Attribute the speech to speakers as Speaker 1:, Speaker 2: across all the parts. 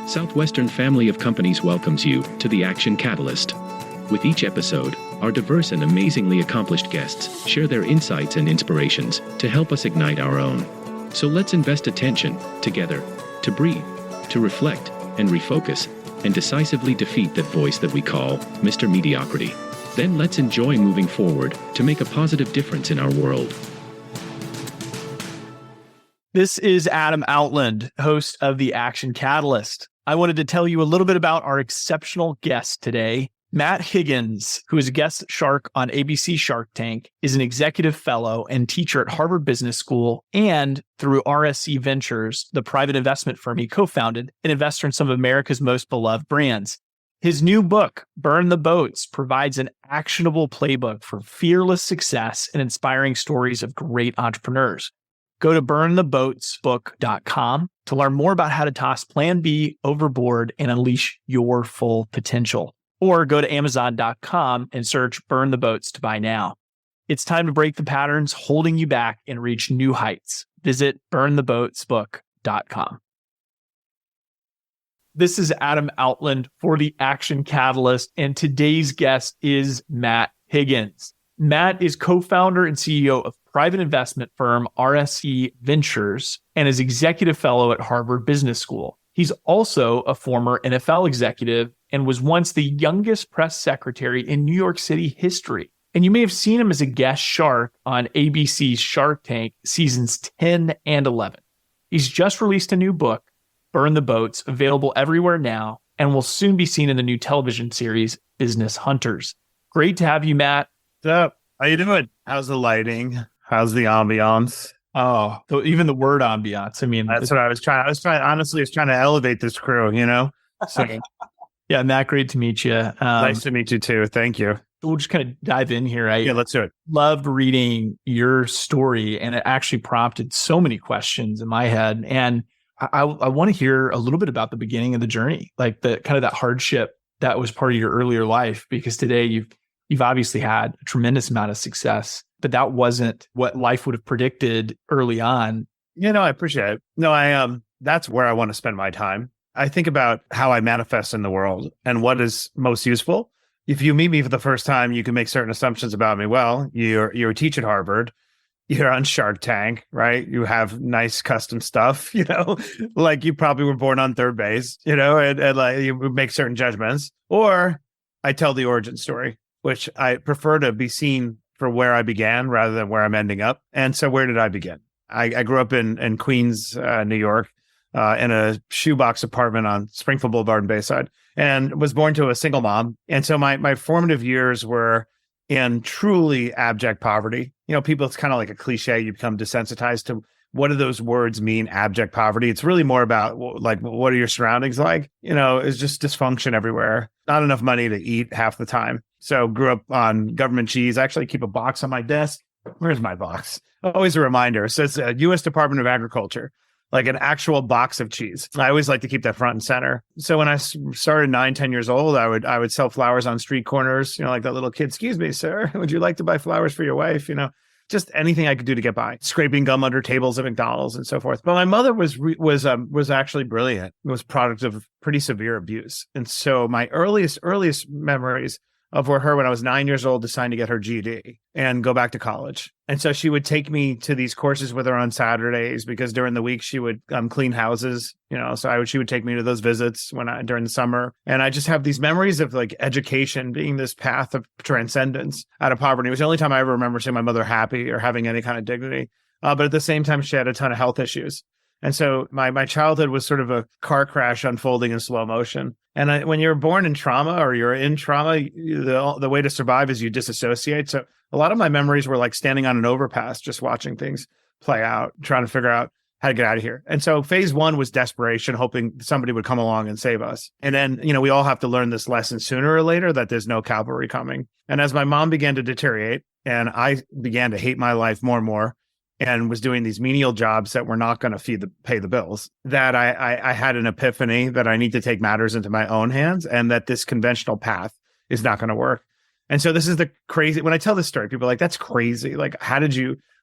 Speaker 1: Southwestern family of companies welcomes you to the Action Catalyst. With each episode, our diverse and amazingly accomplished guests share their insights and inspirations to help us ignite our own. So let's invest attention, together, to breathe, to reflect, and refocus, and decisively defeat that voice that we call Mr. Mediocrity. Then let's enjoy moving forward to make a positive difference in our world.
Speaker 2: This is Adam Outland, host of the Action Catalyst. I wanted to tell you a little bit about our exceptional guest today. Matt Higgins, who is a guest shark on ABC Shark Tank, is an executive fellow and teacher at Harvard Business School, and through RSC Ventures, the private investment firm he co-founded, an investor in some of America's most beloved brands. His new book, Burn the Boats, provides an actionable playbook for fearless success and inspiring stories of great entrepreneurs. Go to burntheboatsbook.com to learn more about how to toss Plan B overboard and unleash your full potential. Or go to amazon.com and search Burn the Boats to buy now. It's time to break the patterns holding you back and reach new heights. Visit burntheboatsbook.com. This is Adam Outland for the Action Catalyst, and today's guest is Matt Higgins. Matt is co-founder and CEO of private investment firm RSC Ventures and is executive fellow at Harvard Business School. He's also a former NFL executive and was once the youngest press secretary in New York City history. And you may have seen him as a guest shark on ABC's Shark Tank seasons 10 and 11. He's just released a new book, Burn the Boats, available everywhere now, and will soon be seen in the new television series, Business Hunters. Great to have you, Matt.
Speaker 3: What's up? How you doing? How's the lighting? How's the ambiance?
Speaker 2: Oh, even the word ambiance. I mean,
Speaker 3: that's what I was trying. Honestly, I was trying to elevate this crew, you know? So,
Speaker 2: yeah, Matt, great to meet you.
Speaker 3: Nice to meet you too. Thank you.
Speaker 2: We'll just kind of dive in here.
Speaker 3: Yeah, let's do it.
Speaker 2: Loved reading your story, and it actually prompted so many questions in my head. And I want to hear a little bit about the beginning of the journey, like the kind of that hardship that was part of your earlier life, because today you've obviously had a tremendous amount of success, but that wasn't what life would have predicted early on.
Speaker 3: You know, I appreciate it. No, that's where I want to spend my time. I think about how I manifest in the world and what is most useful. If you meet me for the first time, you can make certain assumptions about me. Well, you're a teacher at Harvard. You're on Shark Tank, right? You have nice custom stuff, you know, like you probably were born on third base, you know, and like you make certain judgments. Or I tell the origin story, which I prefer to be seen for where I began rather than where I'm ending up. And so where did I begin? I grew up in Queens, New York, in a shoebox apartment on Springfield Boulevard in Bayside, and was born to a single mom. And so my formative years were in truly abject poverty. You know, people, it's kind of like a cliche. You become desensitized to what do those words mean, abject poverty. It's really more about like, what are your surroundings like? You know, it's just dysfunction everywhere. Not enough money to eat half the time. So grew up on government cheese. I actually keep a box on my desk. Where's my box? Always a reminder. So it's a U.S. Department of Agriculture, like an actual box of cheese. I always like to keep that front and center. So when I started 9-10 years old, I would sell flowers on street corners, you know, like that little kid, excuse me, sir, would you like to buy flowers for your wife? You know, just anything I could do to get by, scraping gum under tables at McDonald's and so forth. But my mother was actually brilliant. It was product of pretty severe abuse. And so my earliest memories of her when I was 9 years old, deciding to get her GED and go back to college. And so she would take me to these courses with her on Saturdays because during the week she would clean houses, you know, so she would take me to those visits during the summer. And I just have these memories of like education being this path of transcendence out of poverty. It was the only time I ever remember seeing my mother happy or having any kind of dignity. But at the same time, she had a ton of health issues. And so my childhood was sort of a car crash unfolding in slow motion. And when you're born in trauma or you're in trauma, the way to survive is you disassociate. So a lot of my memories were like standing on an overpass, just watching things play out, trying to figure out how to get out of here. And so phase one was desperation, hoping somebody would come along and save us. And then, you know, we all have to learn this lesson sooner or later that there's no cavalry coming. And as my mom began to deteriorate and I began to hate my life more and more, and was doing these menial jobs that were not going to pay the bills, that I had an epiphany that I need to take matters into my own hands and that this conventional path is not going to work. And so this is the crazy, when I tell this story, people are like, that's crazy. Like,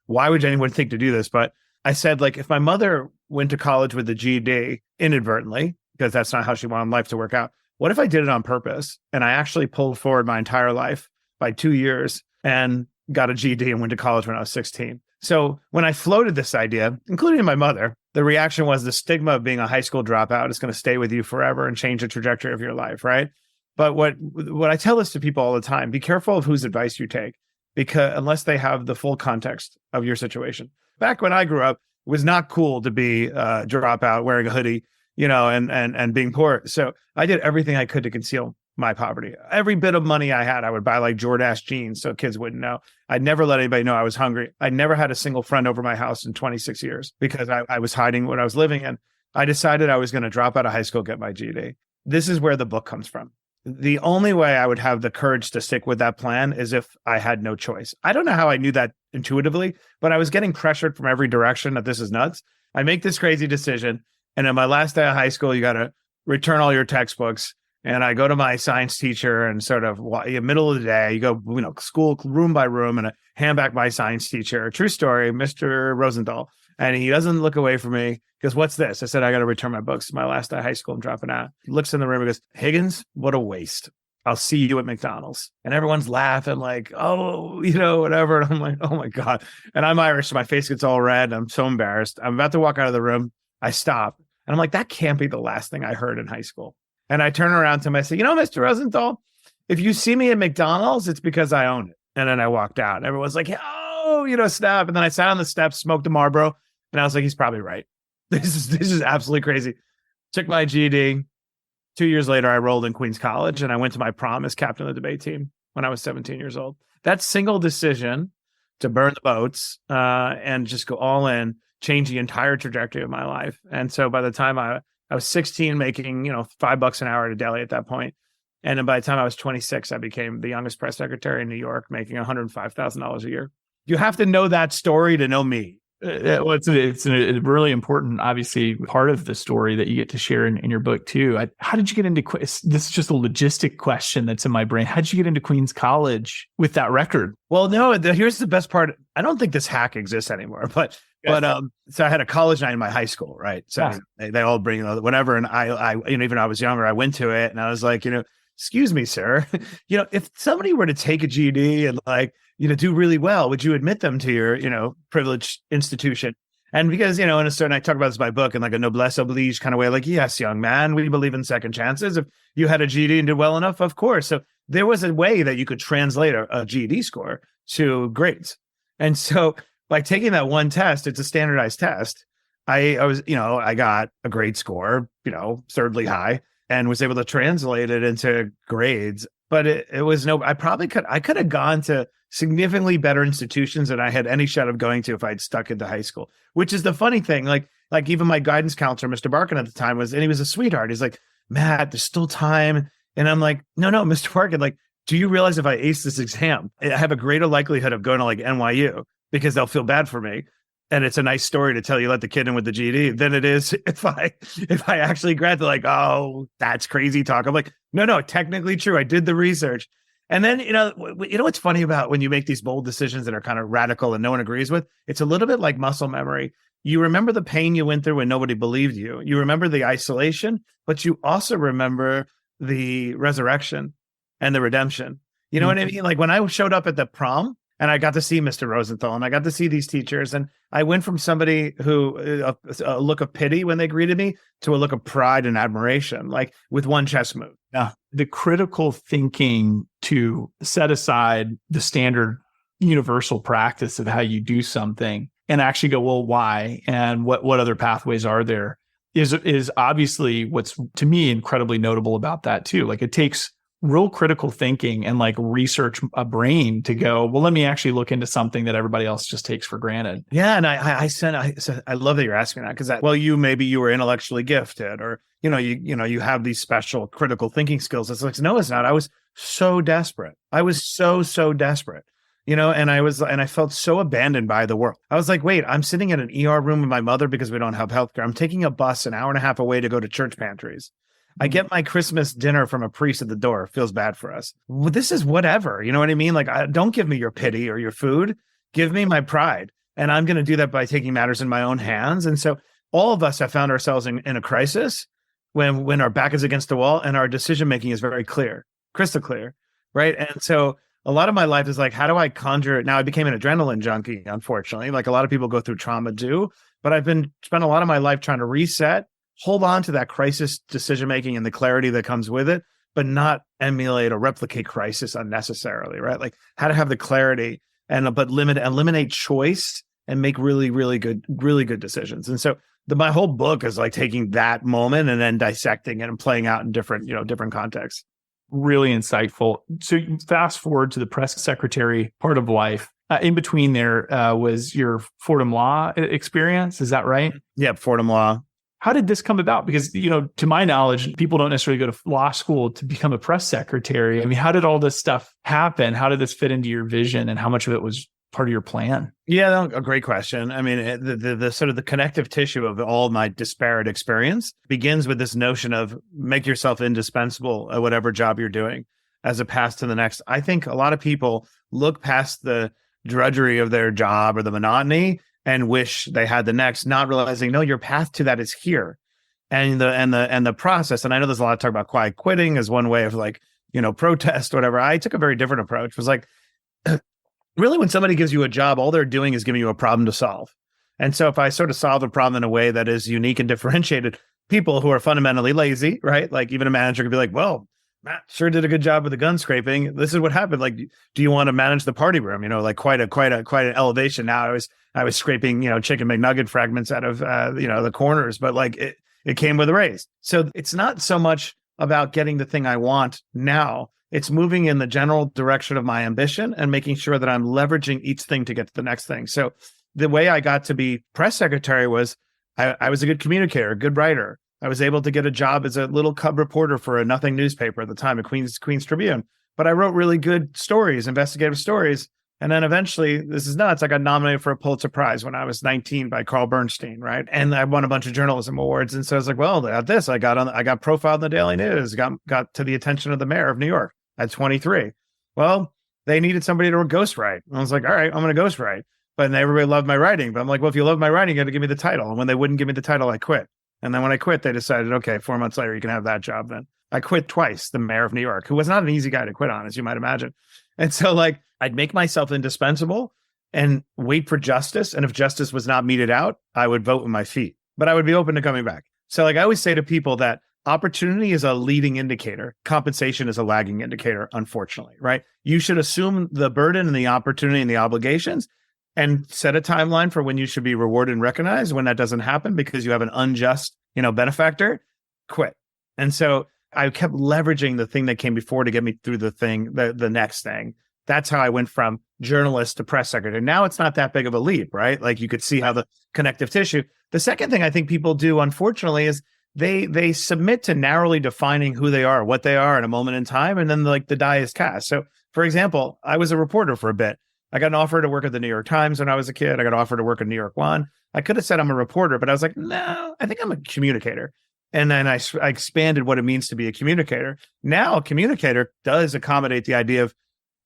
Speaker 3: why would anyone think to do this? But I said, like, if my mother went to college with a GED inadvertently, because that's not how she wanted life to work out. What if I did it on purpose and I actually pulled forward my entire life by 2 years and got a GED and went to college when I was 16? So when I floated this idea, including my mother, the reaction was the stigma of being a high school dropout is going to stay with you forever and change the trajectory of your life, right? But what I tell this to people all the time, be careful of whose advice you take, because unless they have the full context of your situation. Back when I grew up, it was not cool to be a dropout wearing a hoodie, and being poor. So I did everything I could to conceal my poverty. Every bit of money I had, I would buy like Jordache jeans so kids wouldn't know. I'd never let anybody know I was hungry. I never had a single friend over my house in 26 years because I was hiding what I was living in. I decided I was going to drop out of high school, get my GED. This is where the book comes from. The only way I would have the courage to stick with that plan is if I had no choice. I don't know how I knew that intuitively, but I was getting pressured from every direction that this is nuts. I make this crazy decision. And in my last day of high school, you got to return all your textbooks. And I go to my science teacher and sort of in the middle of the day, you go, school room by room, and I hand back my science teacher. True story, Mr. Rosenthal. And he doesn't look away from me. He goes, "What's this?" I said, "I got to return my books. My last day of high school, I'm dropping out." He looks in the room and goes, "Higgins, what a waste. I'll see you at McDonald's." And everyone's laughing like, "Oh, whatever." And I'm like, "Oh my God." And I'm Irish, so my face gets all red. I'm so embarrassed. I'm about to walk out of the room. I stop. And I'm like, that can't be the last thing I heard in high school. And I turn around to him. I say, "Mr. Rosenthal, if you see me at McDonald's, it's because I own it." And then I walked out. And everyone's like, "Oh, snap." And then I sat on the steps, smoked a Marlboro. And I was like, he's probably right. This is absolutely crazy. Took my GED. 2 years later, I rolled in Queens College and I went to my prom as captain of the debate team when I was 17 years old. That single decision to burn the boats and just go all in changed the entire trajectory of my life. And so by the time I was 16, making, $5 an hour at a deli at that point. And then by the time I was 26, I became the youngest press secretary in New York, making $105,000 a year. You have to know that story to know me.
Speaker 2: Well, it's a really important, obviously, part of the story that you get to share in your book too. How did you get into this? Is just a logistic question that's in my brain. How did you get into Queens College with that record?
Speaker 3: Well, no, here's the best part. I don't think this hack exists anymore, but so I had a college night in my high school, right? So they all bring whatever, and I even when I was younger, I went to it, and I was like, "Excuse me, sir, if somebody were to take a GED and do really well, would you admit them to your, privileged institution?" And because, in a certain, I talk about this in my book in like a noblesse oblige kind of way, like, "Yes, young man, we believe in second chances. If you had a GED and did well enough, of course." So there was a way that you could translate a GED score to grades. And so by taking that one test, it's a standardized test. I was, I got a grade score, absurdly high, and was able to translate it into grades. But it was I could have gone to significantly better institutions than I had any shot of going to if I'd stuck into high school, which is the funny thing. Like even my guidance counselor, Mr. Barkin at the time and he was a sweetheart. He's like, "Matt, there's still time." And I'm like, no, Mr. Barkin, do you realize if I ace this exam, I have a greater likelihood of going to NYU because they'll feel bad for me. And it's a nice story to tell you let the kid in with the GED than it is if I actually grad. They're like, "Oh, that's crazy talk." I'm like, no, technically true. I did the research. And then, what's funny about when you make these bold decisions that are kind of radical and no one agrees with, it's a little bit like muscle memory. You remember the pain you went through when nobody believed you. You remember the isolation, but you also remember the resurrection and the redemption. You know what I mean? Like when I showed up at the prom and I got to see Mr. Rosenthal and I got to see these teachers, and I went from somebody who a look of pity when they greeted me to a look of pride and admiration, like with one chess move.
Speaker 2: Yeah. The critical thinking to set aside the standard universal practice of how you do something and actually go, well, why? And what other pathways are there is obviously what's, to me, incredibly notable about that too. Like it takes real critical thinking and research a brain to go, well, let me actually look into something that everybody else just takes for granted.
Speaker 3: Yeah. And I said, I love that you're asking that because maybe you were intellectually gifted or, you have these special critical thinking skills. It's like, no, it's not. I was so desperate. I was so desperate, and I felt so abandoned by the world. I was like, wait, I'm sitting in an ER room with my mother because we don't have healthcare. I'm taking a bus an hour and a half away to go to church pantries. I get my Christmas dinner from a priest at the door. Feels bad for us. Well, this is whatever. You know what I mean? Don't give me your pity or your food. Give me my pride. And I'm going to do that by taking matters in my own hands. And so all of us have found ourselves in a crisis when our back is against the wall and our decision making is very clear, crystal clear, right? And so a lot of my life is like, how do I conjure it? Now I became an adrenaline junkie, unfortunately, like a lot of people go through trauma do, but I've spent a lot of my life trying to reset, hold on to that crisis decision making and the clarity that comes with it, but not emulate or replicate crisis unnecessarily, right? Like how to have the clarity but eliminate choice and make really, really good decisions. And so my whole book is like taking that moment and then dissecting it and playing out in different contexts.
Speaker 2: Really insightful. So you fast forward to the press secretary part of life. In between there was your Fordham Law experience. Is that right?
Speaker 3: Yeah, Fordham Law.
Speaker 2: How did this come about? Because, to my knowledge, people don't necessarily go to law school to become a press secretary. I mean, how did all this stuff happen? How did this fit into your vision, and how much of it was part of your plan?
Speaker 3: Yeah, a great question. I mean, the sort of the connective tissue of all my disparate experience begins with this notion of make yourself indispensable at whatever job you're doing as a path to the next. I think a lot of people look past the drudgery of their job or the monotony and wish they had the next, not realizing, no, your path to that is here. And the process. And I know there's a lot of talk about quiet quitting as one way of protest, whatever. I took a very different approach. It was like, really, when somebody gives you a job, all they're doing is giving you a problem to solve. And so if I sort of solve a problem in a way that is unique and differentiated, people who are fundamentally lazy, right? Like even a manager could be like, well, Matt sure did a good job with the gun scraping. This is what happened. Like, do you want to manage the party room? Like quite an elevation. Now I was scraping, chicken McNugget fragments out of, the corners, but like it came with a raise. So it's not so much about getting the thing I want now. It's moving in the general direction of my ambition and making sure that I'm leveraging each thing to get to the next thing. So the way I got to be press secretary was I was a good communicator, a good writer. I was able to get a job as a little cub reporter for a nothing newspaper at the time, a Queens Tribune. But I wrote really good stories, investigative stories. And then eventually, this is nuts, I got nominated for a Pulitzer Prize when I was 19 by Carl Bernstein, right? And I won a bunch of journalism awards. And so I was like, well, at this, I got profiled in the Daily News, got to the attention of the mayor of New York at 23. Well, they needed somebody to ghostwrite. I was like, all right, I'm going to ghostwrite. But everybody loved my writing. But I'm like, well, if you love my writing, you got to give me the title. And when they wouldn't give me the title, I quit. And then when I quit, they decided, okay, 4 months later, you can have that job then. I quit twice, the mayor of New York, who was not an easy guy to quit on, as you might imagine. And so like, I'd make myself indispensable and wait for justice. And if justice was not meted out, I would vote with my feet, but I would be open to coming back. So like I always say to people that opportunity is a leading indicator. Compensation is a lagging indicator, unfortunately, right? You should assume the burden and the opportunity and the obligations and set a timeline for when you should be rewarded and recognized. When that doesn't happen because you have an unjust, benefactor, quit. And so I kept leveraging the thing that came before to get me through the next thing. That's how I went from journalist to press secretary. Now it's not that big of a leap, right? Like you could see how the connective tissue. The second thing I think people do, unfortunately, is they submit to narrowly defining who they are, what they are in a moment in time, and then like the die is cast. So, for example, I was a reporter for a bit. I got an offer to work at the New York Times when I was a kid. I got an offer to work at New York One. I could have said I'm a reporter, but I was like, no, I think I'm a communicator. And then I expanded what it means to be a communicator. Now, a communicator does accommodate the idea of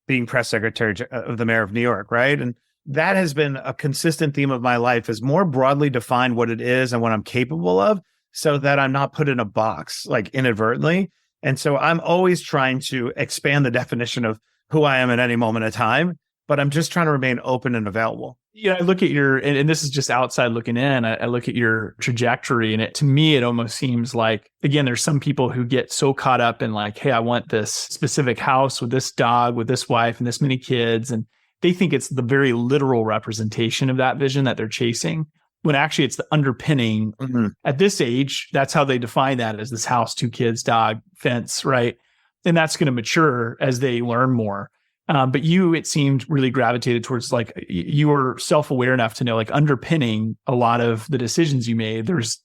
Speaker 3: being press secretary of the mayor of New York, right? And that has been a consistent theme of my life, is more broadly define what it is and what I'm capable of, so that I'm not put in a box like inadvertently. And so I'm always trying to expand the definition of who I am at any moment in time, but I'm just trying to remain open and available.
Speaker 2: I look at and this is just outside looking in, I look at your trajectory, and to me, it almost seems like, again, there's some people who get so caught up in like, hey, I want this specific house with this dog, with this wife and this many kids. And they think it's the very literal representation of that vision that they're chasing, when actually it's the underpinning. Mm-hmm. At this age, that's how they define that, as this house, 2 kids, dog, fence, right? And that's going to mature as they learn more. But you, it seemed, really gravitated towards like, you were self-aware enough to know, like, underpinning a lot of the decisions you made, there was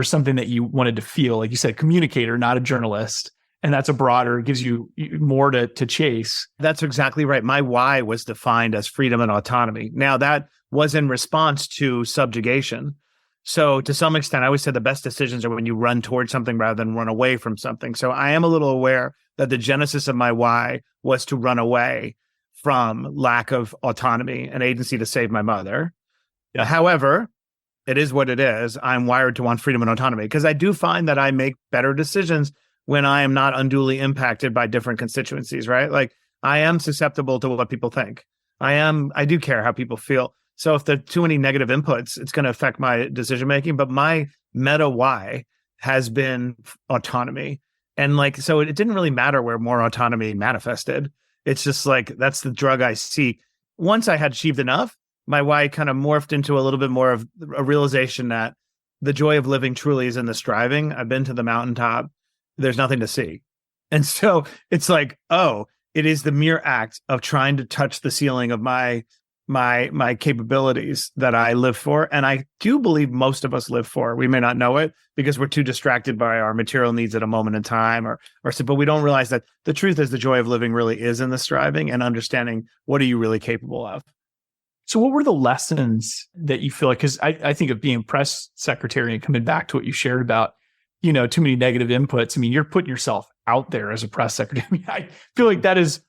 Speaker 2: something that you wanted to feel, like you said, communicator, not a journalist. And that's gives you more to chase.
Speaker 3: That's exactly right. My why was defined as freedom and autonomy. Now, that was in response to subjugation. So to some extent, I always said the best decisions are when you run towards something rather than run away from something. So I am a little aware that the genesis of my why was to run away from lack of autonomy and agency to save my mother. Yeah. However, it is what it is. I'm wired to want freedom and autonomy because I do find that I make better decisions when I am not unduly impacted by different constituencies, right? Like I am susceptible to what people think. I do care how people feel. So if there are too many negative inputs, it's going to affect my decision making. But my meta why has been autonomy. And like, so it didn't really matter where more autonomy manifested. It's just like, that's the drug I see. Once I had achieved enough, my why kind of morphed into a little bit more of a realization that the joy of living truly is in the striving. I've been to the mountaintop. There's nothing to see. And so it's like, oh, it is the mere act of trying to touch the ceiling of my capabilities that I live for. And I do believe most of us live for. We may not know it because we're too distracted by our material needs at a moment in time but we don't realize that the truth is the joy of living really is in the striving and understanding what are you really capable of.
Speaker 2: So what were the lessons that you feel like, because I think of being press secretary and coming back to what you shared about, too many negative inputs. I mean, you're putting yourself out there as a press secretary. I mean, I feel like that is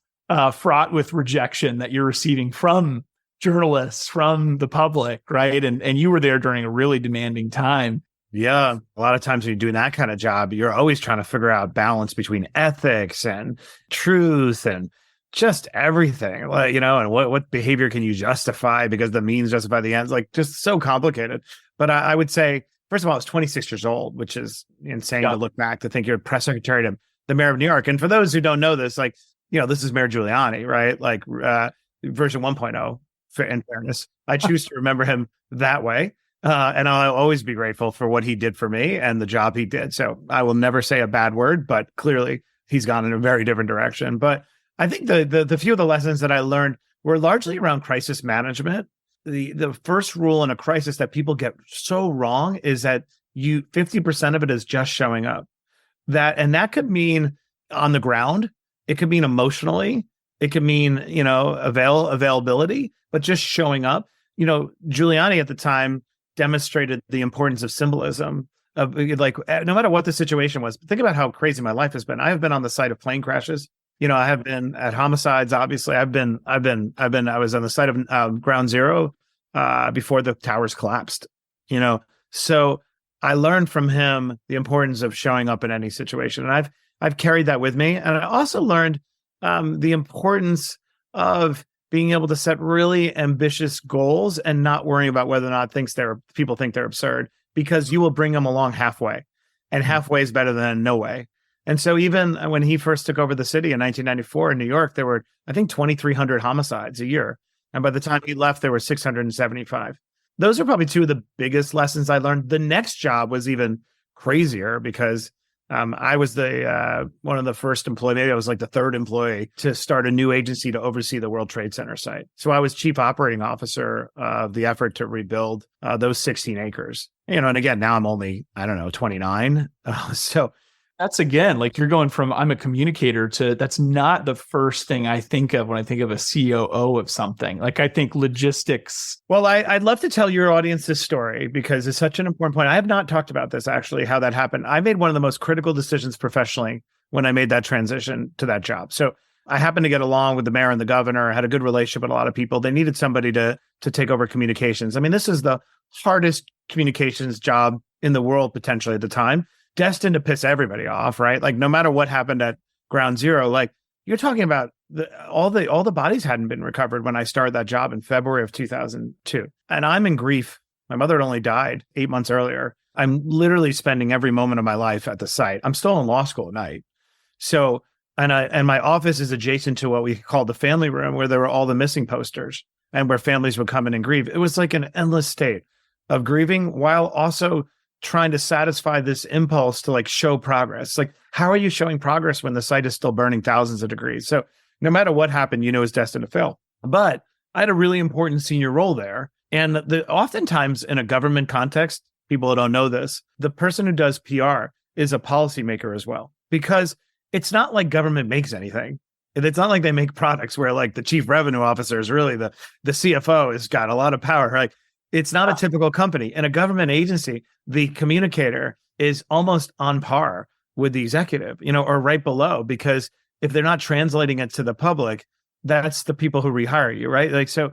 Speaker 2: fraught with rejection that you're receiving from journalists, from the public, right? And you were there during a really demanding time.
Speaker 3: Yeah. A lot of times when you're doing that kind of job, you're always trying to figure out balance between ethics and truth and just everything, like, and what behavior can you justify because the means justify the ends, like just so complicated. But I would say, first of all, I was 26 years old, which is insane to look back to think you're press secretary to the mayor of New York. And for those who don't know this, like, this is Mayor Giuliani, right? Like version 1.0. In fairness, I choose to remember him that way. And I'll always be grateful for what he did for me and the job he did. So I will never say a bad word, but clearly he's gone in a very different direction. But I think the few of the lessons that I learned were largely around crisis management. The first rule in a crisis that people get so wrong is that 50% of it is just showing up. That could mean on the ground. It could mean emotionally. It could mean, availability, but just showing up. Giuliani at the time demonstrated the importance of symbolism of like, no matter what the situation was. Think about how crazy my life has been. I have been on the site of plane crashes. I have been at homicides. Obviously, I was on the site of Ground Zero before the towers collapsed. So I learned from him the importance of showing up in any situation, and I've carried that with me. And I also learned the importance of being able to set really ambitious goals and not worrying about whether or not people think they're absurd, because you will bring them along halfway, and halfway is better than no way. And so even when he first took over the city in 1994 in New York, there were, I think, 2,300 homicides a year. And by the time he left, there were 675. Those are probably two of the biggest lessons I learned. The next job was even crazier because I was one of the first employees. Maybe I was like the third employee to start a new agency to oversee the World Trade Center site. So I was chief operating officer of the effort to rebuild those 16 acres. And again, now I'm only, 29. So
Speaker 2: that's, again, like you're going from I'm a communicator to that's not the first thing I think of when I think of a COO of something. Like I think logistics.
Speaker 3: Well, I'd love to tell your audience this story because it's such an important point. I have not talked about this, actually, how that happened. I made one of the most critical decisions professionally when I made that transition to that job. So I happened to get along with the mayor and the governor. I had a good relationship with a lot of people. They needed somebody to take over communications. I mean, this is the hardest communications job in the world potentially at the time, destined to piss everybody off, right? Like no matter what happened at Ground Zero, like you're talking about all the bodies hadn't been recovered when I started that job in February of 2002. And I'm in grief. My mother had only died 8 months earlier. I'm literally spending every moment of my life at the site. I'm still in law school at night. So, and my office is adjacent to what we call the family room, where there were all the missing posters and where families would come in and grieve. It was like an endless state of grieving while also trying to satisfy this impulse to like show progress. Like, how are you showing progress when the site is still burning thousands of degrees? So no matter what happened, it's destined to fail. But I had a really important senior role there. And oftentimes in a government context, people who don't know this, the person who does PR is a policymaker as well, because it's not like government makes anything. It's not like they make products where like the chief revenue officer is really the CFO has got a lot of power, right? It's not a typical company. In a government agency, the communicator is almost on par with the executive, or right below, because if they're not translating it to the public, that's the people who rehire you, right? Like, so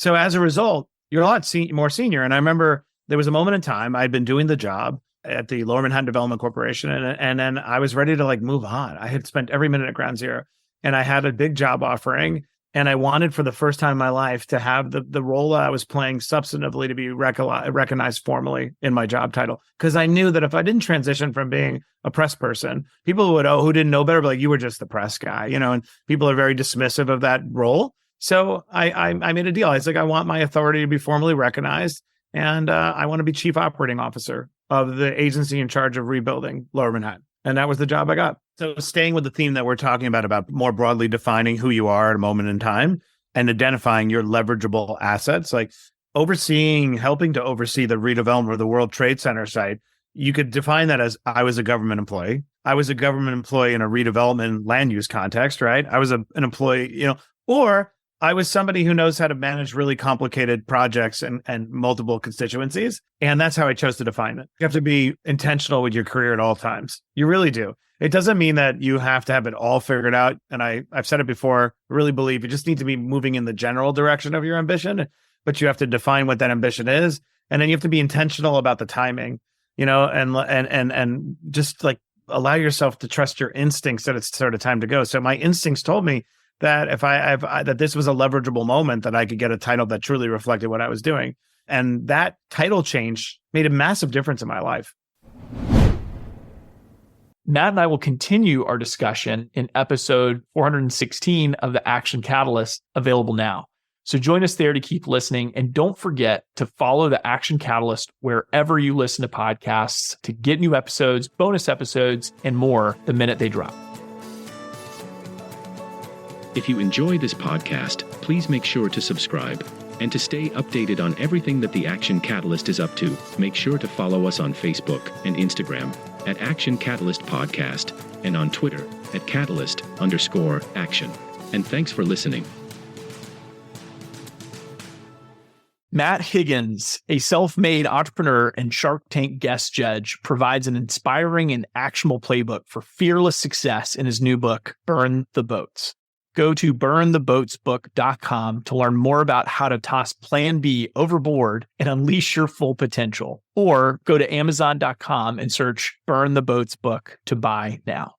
Speaker 3: as a result, you're a lot more senior. And I remember there was a moment in time I'd been doing the job at the Lower Manhattan Development Corporation, and then I was ready to like move on. I had spent every minute at Ground Zero, and I had a big job offering, and I wanted for the first time in my life to have the role I was playing substantively to be recognized formally in my job title. Because I knew that if I didn't transition from being a press person, people would, who didn't know better, but like, you were just the press guy, and people are very dismissive of that role. So I made a deal. I was like, I want my authority to be formally recognized, and I want to be chief operating officer of the agency in charge of rebuilding Lower Manhattan. And that was the job I got. So staying with the theme that we're talking about more broadly defining who you are at a moment in time and identifying your leverageable assets, like helping to oversee the redevelopment of the World Trade Center site. You could define that as I was a government employee. I was a government employee in a redevelopment land use context, right? I was an employee, or I was somebody who knows how to manage really complicated projects and multiple constituencies. And that's how I chose to define it. You have to be intentional with your career at all times. You really do. It doesn't mean that you have to have it all figured out. And I've said it before, I really believe you just need to be moving in the general direction of your ambition, but you have to define what that ambition is. And then you have to be intentional about the timing, and just like allow yourself to trust your instincts that it's sort of time to go. So my instincts told me that that this was a leverageable moment that I could get a title that truly reflected what I was doing. And that title change made a massive difference in my life.
Speaker 2: Matt and I will continue our discussion in episode 416 of the Action Catalyst, available now. So join us there to keep listening. And don't forget to follow the Action Catalyst wherever you listen to podcasts to get new episodes, bonus episodes, and more the minute they drop.
Speaker 1: If you enjoy this podcast, please make sure to subscribe. And to stay updated on everything that the Action Catalyst is up to, make sure to follow us on Facebook and Instagram at Action Catalyst Podcast and on Twitter at Catalyst_Action. And thanks for listening.
Speaker 2: Matt Higgins, a self-made entrepreneur and Shark Tank guest judge, provides an inspiring and actionable playbook for fearless success in his new book, Burn the Boats. Go to burntheboatsbook.com to learn more about how to toss Plan B overboard and unleash your full potential. Or go to amazon.com and search Burn the Boats book to buy now.